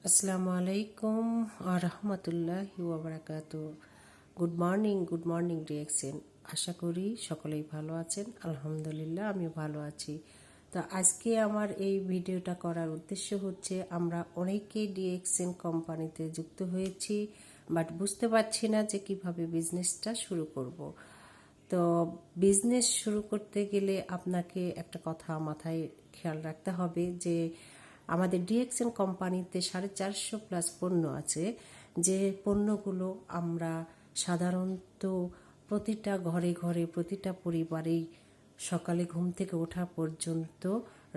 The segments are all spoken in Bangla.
আসসালামু আলাইকুম ওয়া রাহমাতুল্লাহি ওয়া বারাকাতুহু। Good morning DXN. আশা করি সকলেই ভালো আছেন। আলহামদুলিল্লাহ আমিও ভালো আছি। তো আজকে আমার এই ভিডিওটা করার উদ্দেশ্য হচ্ছে আমরা অনেকেই ডিএক্সএন কোম্পানিতে যুক্ত হয়েছি, বাট বুঝতে পারছি না যে কিভাবে বিজনেসটা শুরু করব। তো বিজনেস শুরু করতে গেলে আপনাকে একটা কথা মাথায় খেয়াল রাখতে হবে যে আমাদের ডিএক্সএন কোম্পানিতে 450+ পণ্য আছে, যে পণ্যগুলো আমরা সাধারণত প্রতিটা ঘরে ঘরে প্রতিটা পরিবারেই সকালে ঘুম থেকে ওঠা পর্যন্ত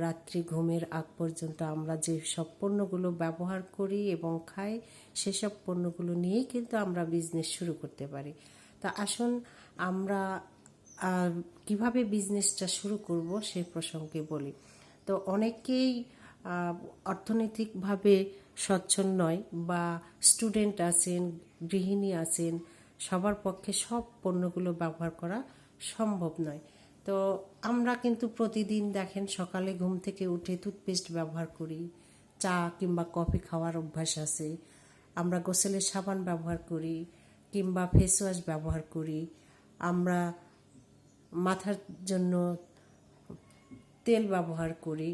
রাত্রি ঘুমের আগ পর্যন্ত আমরা যে সব পণ্যগুলো ব্যবহার করি এবং খাই, সেসব পণ্যগুলো নিয়েই কিন্তু আমরা বিজনেস শুরু করতে পারি। তা আসুন আমরা কিভাবে বিজনেসটা শুরু করব সেই প্রসঙ্গে বলি। তো অনেকেই অর্থনৈতিকভাবে সচ্ছল নয়, বা স্টুডেন্ট আছেন, গৃহিণী আছেন, সবার পক্ষে সব পণ্যগুলো ব্যবহার করা সম্ভব নয়। তো আমরা কিন্তু প্রতিদিন দেখেন সকালে ঘুম থেকে উঠে টুথপেস্ট ব্যবহার করি, চা কিংবা কফি খাওয়ার অভ্যাস আছে, আমরা গোসলের সাবান ব্যবহার করি কিংবা ফেস ওয়াশ ব্যবহার করি, আমরা মাথার জন্য তেল ব্যবহার করি।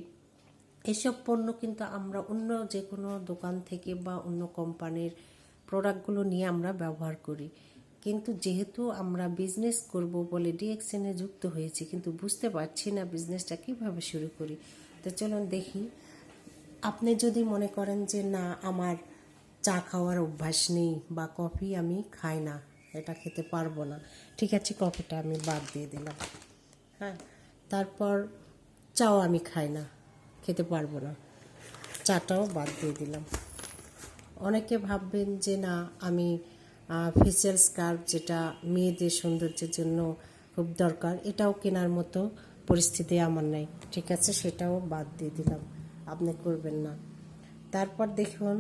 এসব পণ্য কিন্তু আমরা অন্য যে কোনো দোকান থেকে বা অন্য কোম্পানির প্রোডাক্টগুলো নিয়ে আমরা ব্যবহার করি। কিন্তু যেহেতু আমরা বিজনেস করব বলে ডিএক্সএনে যুক্ত হয়েছি, কিন্তু বুঝতে পারছি না বিজনেসটা কিভাবে শুরু করি। তো চলুন দেখি। আপনি যদি মনে করেন যে না, আমার চা খাওয়ার অভ্যাস নেই বা কফি আমি খাই না, এটা খেতে পারবো না, ঠিক আছে, কফিটা আমি বাদ দিয়ে দিলাম। হ্যাঁ, তারপর চাও আমি খাই না, খেতে পারবো না, চাটাও বাদ দিয়ে দিলাম। অনেকে ভাববেন যে না, আমি ফেসিয়াল স্কার্ফ, যেটা মেয়েদের সৌন্দর্যের জন্য খুব দরকার, এটাও কেনার মতো পরিস্থিতি আমার নেই, ঠিক আছে, সেটাও বাদ দিয়ে দিলাম, আপনি করবেন না। তারপর দেখুন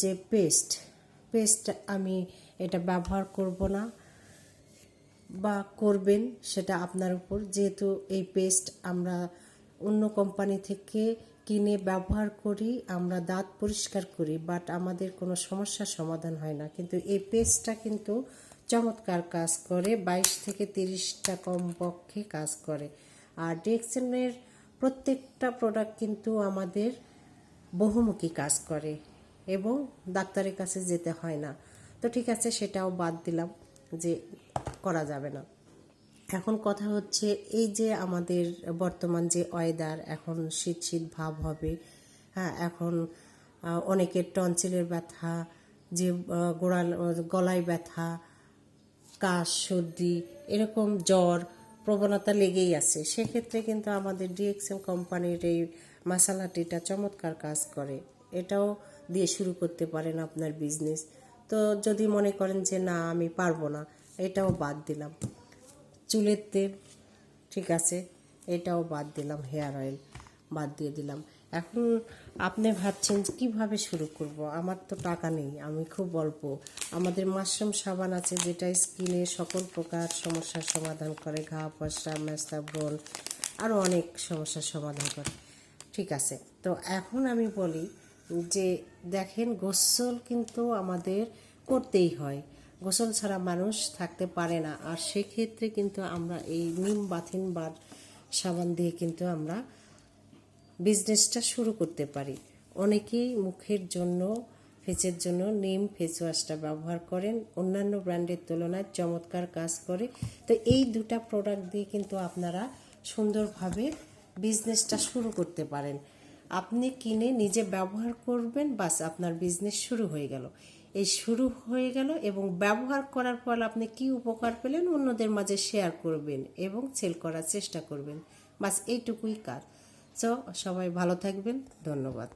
যে পেস্ট আমি এটা ব্যবহার করব না, বা করবেন সেটা আপনার উপর। যেহেতু এই পেস্ট আমরা অন্য কোম্পানি থেকে কিনে ব্যবহার করি, আমরা দাঁত পরিষ্কার করি, বাট আমাদের কোনো সমস্যার সমাধান হয় না। কিন্তু এই পেস্টটা কিন্তু চমৎকার কাজ করে, 22 থেকে 30টা কমপক্ষে কাজ করে। আর ডিএক্সএনের প্রত্যেকটা প্রোডাক্ট কিন্তু আমাদের বহুমুখী কাজ করে এবং ডাক্তারের কাছে যেতে হয় না। তো ঠিক আছে, সেটাও বাদ দিলাম যে করা যাবে না। এখন কথা হচ্ছে, এই যে আমাদের বর্তমান যে ওয়েদার, এখন শীত শীত ভাব হবে। হ্যাঁ, এখন অনেকের টনসিলের ব্যথা, যে গলায় ব্যথা, কাশ, সর্দি, এরকম জ্বর প্রবণতা লেগেই আছে। সেক্ষেত্রে কিন্তু আমাদের ডিএক্সএন কোম্পানির এই মশালা টিটা চমৎকার কাজ করে, এটাও দিয়ে শুরু করতে পারেন আপনার বিজনেস। তো যদি মনে করেন যে না, আমি পারবো না, এটাও বাদ দিলাম। চুলের তেল, ঠিক আছে, এটাও বাদ দিলাম। হেয়ার অয়েল বাদ দিয়ে দিলাম। এখন আপনি ভাবছেন কীভাবে শুরু করব, আমার তো টাকা নেই, আমি খুব অল্প। আমাদের মাশরুম সাবান আছে, যেটা স্কিনে সকল প্রকার সমস্যার সমাধান করে, ঘা, পশরা, মেস্তা, ব্রণ, আরও অনেক সমস্যার সমাধান করে, ঠিক আছে। তো এখন আমি বলি যে দেখেন, গোসল কিন্তু আমাদের করতেই হয়, গোসল ছাড়া মানুষ থাকতে পারে না। আর সেক্ষেত্রে কিন্তু আমরা এই নিম বাথিন বার সাবান দিয়ে কিন্তু আমরা বিজনেসটা শুরু করতে পারি। অনেকেই মুখের জন্য, ফেসের জন্য নিম ফেস ওয়াশটা ব্যবহার করেন, অন্যান্য ব্র্যান্ডের তুলনায় চমৎকার কাজ করে। তো এই দুটা প্রোডাক্ট দিয়ে কিন্তু আপনারা সুন্দরভাবে বিজনেসটা শুরু করতে পারেন। আপনি কিনে নিজে ব্যবহার করবেন, বাস আপনার বিজনেস শুরু হয়ে গেল। এই শুরু হয়ে গেল, এবং ব্যবহার করার পর আপনি কি উপকার পেলেন অন্যদের মাঝে শেয়ার করবেন এবং সেল করার চেষ্টা করবেন, বাস এইটুকুই কাজ। সো সবাই ভালো থাকবেন, ধন্যবাদ।